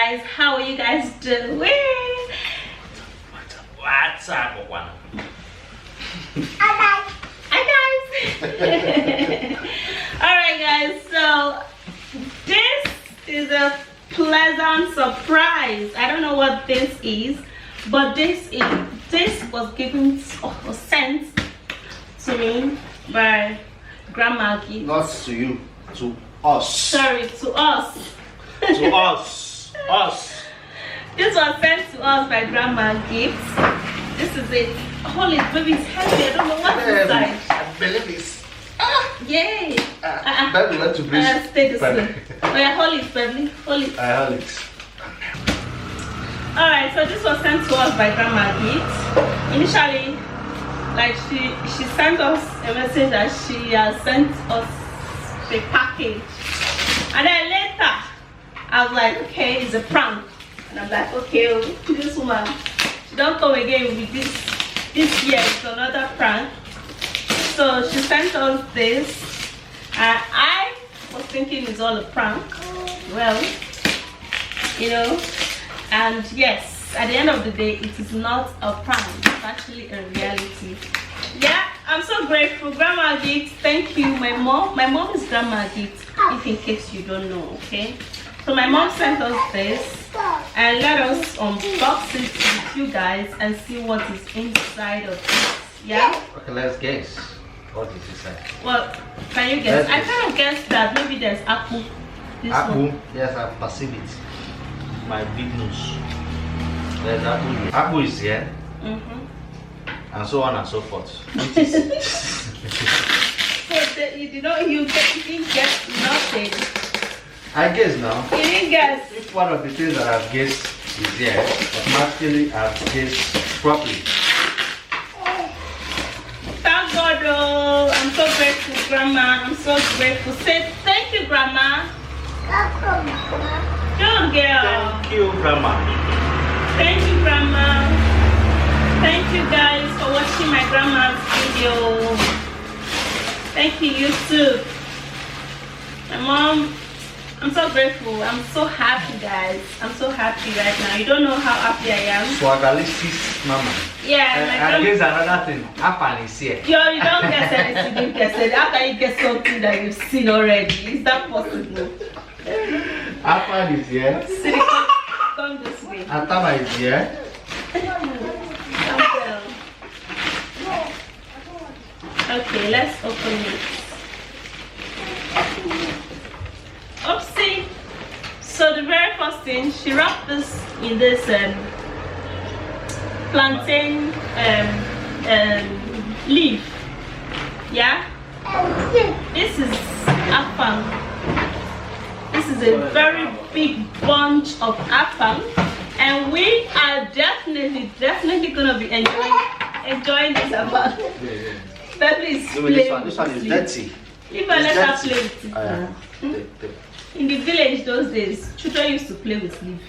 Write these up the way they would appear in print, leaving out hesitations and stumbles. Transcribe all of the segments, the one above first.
guys, how are you guys doing? What's up, Okwana? Hi guys. Alright guys, so this is a pleasant surprise. I don't know what this is, but this was sent to me by Grandma Gift. Not to you, to us. Sorry, to us. To us. Us. This was sent to us by Grandma Gift. This is it. Holy baby, it's heavy. I don't know what's inside. I believe it's. Yay! Baby, let to breathe. Stay this way. Oh yeah, hold it, baby. Hold it. I hold it. Alright, so this was sent to us by Grandma Gift. Initially, like she sent us a message that she has sent us the package. And then later, I was like, okay, it's a prank. And I'm like, okay, this woman, she don't come again with this year. It's another prank. So she sent us this. And I was thinking it's all a prank. Well, you know. And yes, at the end of the day, it is not a prank. It's actually a reality. Yeah, I'm so grateful. Grandma Gift, thank you. My mom is Grandma Gift, if in case you don't know, okay? So my mom sent us this and let us unbox it with you guys and see what is inside of it. Yeah? Okay, let's guess. What is inside? Well, can you guess? I kind of guessed that maybe there's apple. Apple? Yes, I perceive it. My big nose. There's apple here. Apple is here. And so on and so forth. So you didn't guess nothing. I guess now. You didn't guess. If one of the things that I've guessed is here, automatically I've guessed properly. Thank God, oh, I'm so grateful, Grandma. I'm so grateful. Say thank you, Grandma. Good girl. Thank you, Grandma. Thank you, Grandma. Thank you guys for watching my grandma's video. Thank you, YouTube. My mom, I'm so grateful. I'm so happy, guys. I'm so happy right now. You don't know how happy I am. Swagalistis, Mama. Yeah, my grandma. Here's another thing. Apple is here. You don't guess anything. You didn't guess it. How can you guess something that you've seen already? Is that possible? Apple is here. Siri, come this way. Atama is here. Okay, let's open it. Oopsie. So the very first thing, she wrapped this in this plantain leaf. Yeah? This is afang. This is a very big bunch of afang. And we are definitely gonna be enjoying this about. That is This one is dirty. If I let her play with it. In the village those days, children used to play with leaf.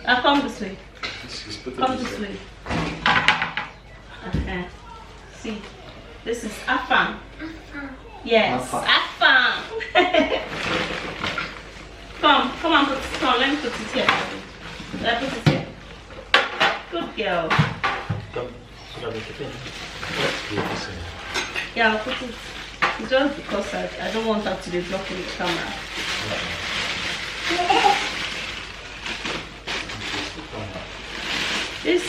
Come this way. Come this way. See, this is afang. Yes, afang. Come on, let me put it here. Let me put it here. Good girl. Yeah, I'll put it. It's just because I don't want her to be blocking the camera. This,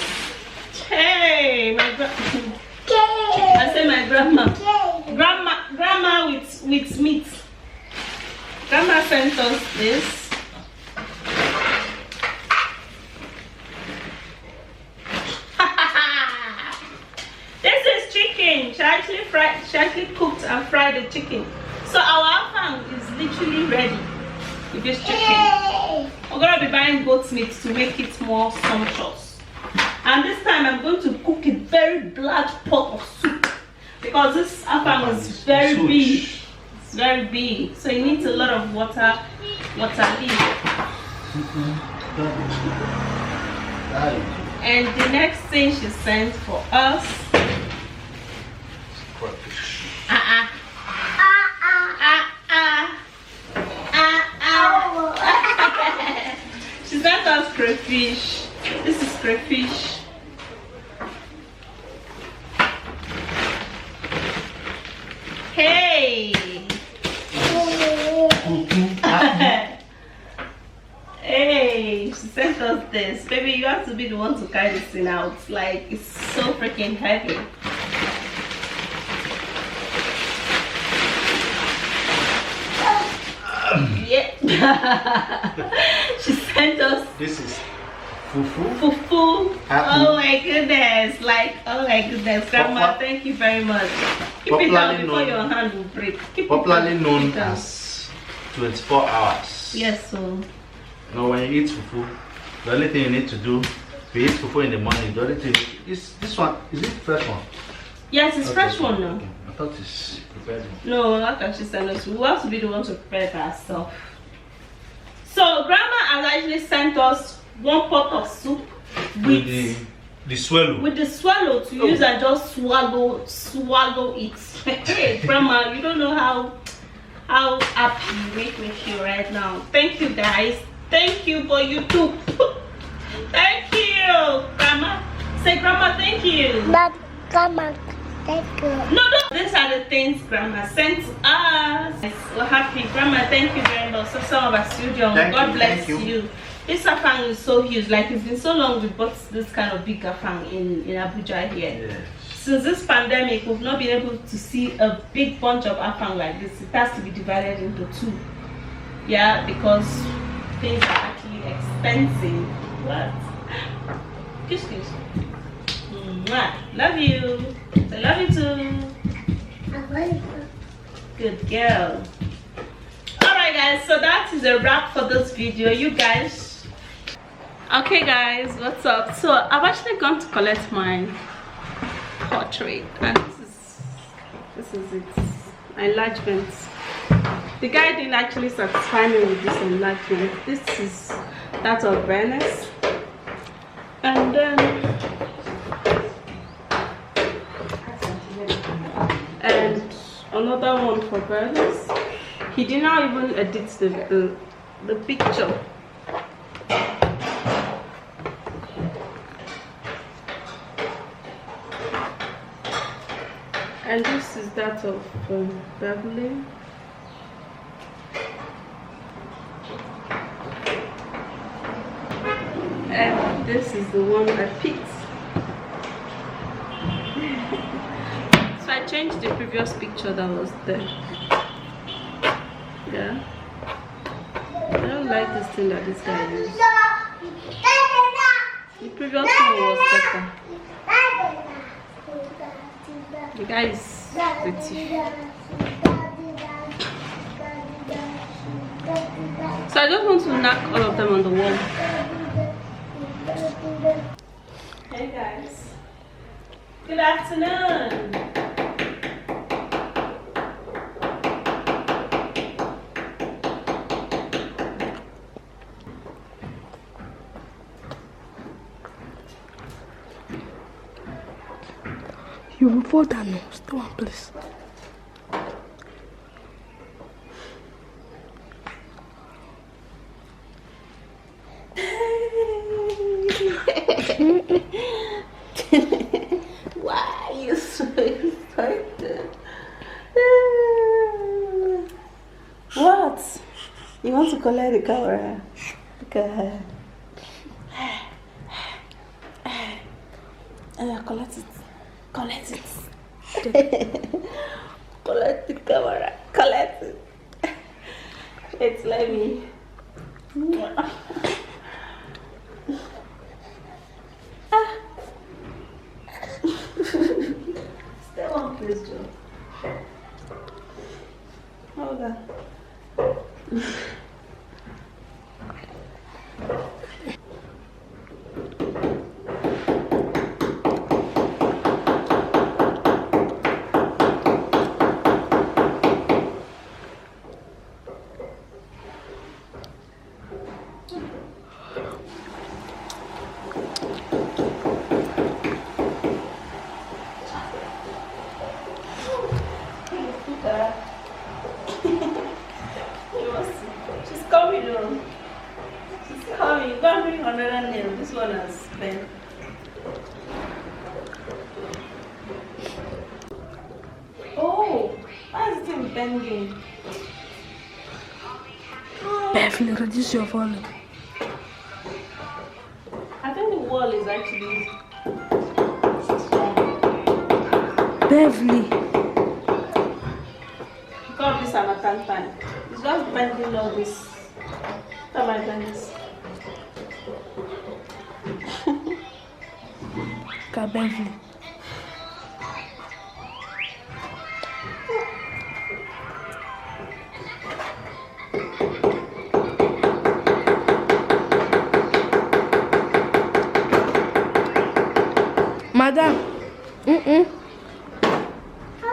hey, I say my grandma with meat. Grandma sent us this. She actually cooked and fried the chicken. So our afang is literally ready with this chicken. We're gonna be buying goat's meat to make it more sumptuous. And this time I'm going to cook a very large pot of soup because this afang is very big. It's very big. So it needs a lot of water leaf. And the next thing she sent for us. She sent us crayfish. This is crayfish. Hey! Hey, she sent us this. Baby, you have to be the one to carry this thing out. Like, it's so freaking heavy. Yeah. She sent us. This is fufu. Fufu. Oh my goodness. Like, oh my goodness. Grandma, thank you very much. Keep it down before your hand will break. Popularly known as 24 hours. Yes, so. Now when you eat fufu, the only thing you need to do, if you eat fufu in the morning, the only thing is this one. Is it fresh one? Yes, it's fresh one now. Okay. I thought it's prepared one. No, not that she sent us. We have to be the one to prepare it ourselves. So grandma has actually sent us one pot of soup with the swallow. With the swallow to use and just swallow it. Hey, grandma, you don't know how happy you make me feel right now. Thank you guys. Thank you for YouTube. Thank you, grandma. Say grandma, thank you. Grandma, thank you. No, these are the things grandma sent to us. We're happy. Grandma, thank you very much. So some of us studio. God bless you. This afang is so huge. Like, it's been so long we bought this kind of big afang in Abuja here. Yes. Since this pandemic, we've not been able to see a big bunch of afang like this. It has to be divided into two. Yeah, because things are actually expensive. What? Kiss. Mwah. Love you. I love you too. Good girl. Alright guys, so that is a wrap for this video. You guys, okay guys, what's up? So I've actually gone to collect my portrait, and this is it, enlargement. The guy didn't actually satisfy me with this enlargement. This is that of Venice, and then another one for Venice. He did not even edit the picture. And this is that of Beverly. And this is the one I picked. So I changed the previous picture that was there. Yeah. I don't like this thing that this guy used. The previous one was better. The guy is pretty. So I just want to knock all of them on the wall. Hey guys. Good afternoon. You will fall down now. Stay one place. Why are you so excited? What? You want to collect the camera? Look at her. Collect it. Collect it. Collect the camera. Collect it. It's let me. Stay on, please, Joe. Hold on. She's coming on. She's coming. Go and bring another nail. This one has bent. Oh, why is it bending? Beverly, reduce your volume. I think the wall is actually Beverly. because this Harmattan time. It's just bending all this. Come on, bend this. Okay, Beverly. Madam.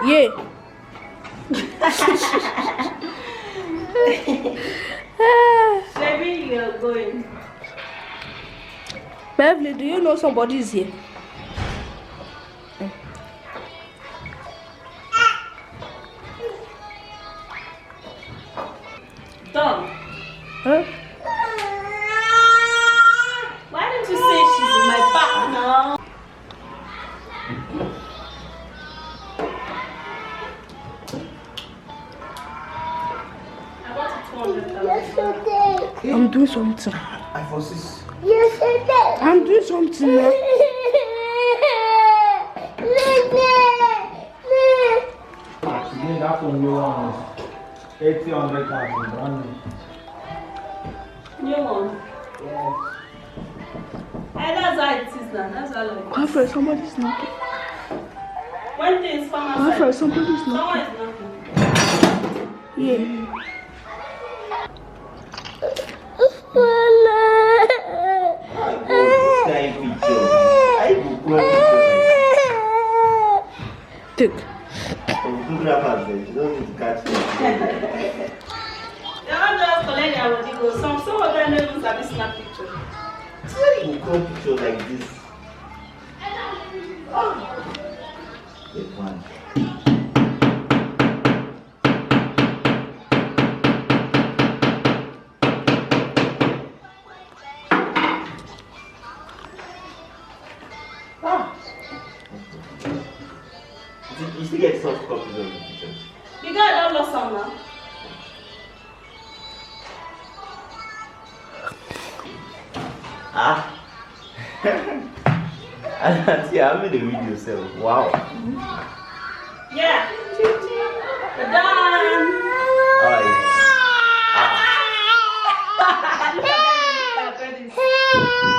Yeah. Maybe you're going. Beverly, do you know somebody is here? Done. Huh? Why don't you say she's in my back now? I got it 200,000. I'm doing something. I foresee. I'm doing something now. Today that one you want 800,000 brand new. New one. Yes. Hey, that's how it is now. That's how it is. Alfred, somebody's knocking. When things come outside, Alfred, somebody's someone knocking. is knocking. Yeah. Take. Photographers, they don't need to catch them. They all just collect their body go. Some of them don't even sabi snap picture. Who come picture like this? Take one. You still get soft copies of the pictures. You guys don't lost some now. Ah. See, I made a video self. Wow. Yeah. We're done. Alright.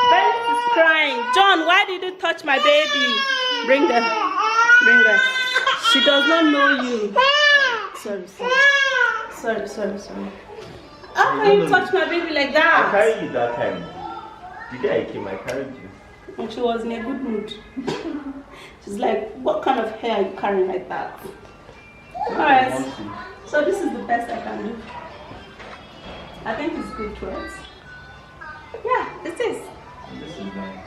Beth is crying. John, why did you touch my baby? Bring her. Bring her. She does not know you. Sorry. How can you touch my baby like I that? carried you that time. The day I came, I carried you. And she was in a good mood. She's like, what kind of hair are you carrying like that? Alright. So this is the best I can do. I think it's good, right? Yeah, it is. This is nice.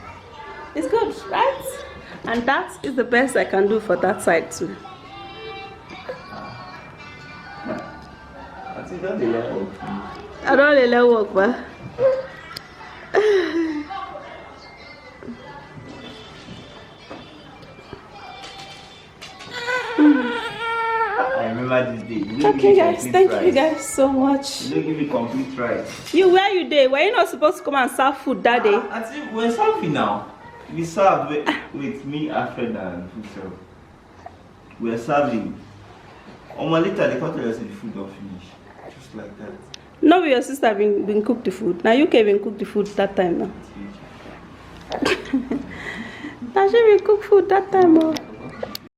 It's good, right? And that is the best I can do for that side too. I think that's the level. I don't really work, but I remember this day. You don't okay, give me guys, complete thank you rice. guys so much. You don't give me complete rice. You, where you day? Were you not supposed to come and serve food that day? I think we're serving now. We served with me, Alfred, and Futsal. We're serving. Later, they cut us the food or finish. Just like that. No, your sister been cook the food. Now you came and cook the food that time now. Now she been cook food that time. Oh.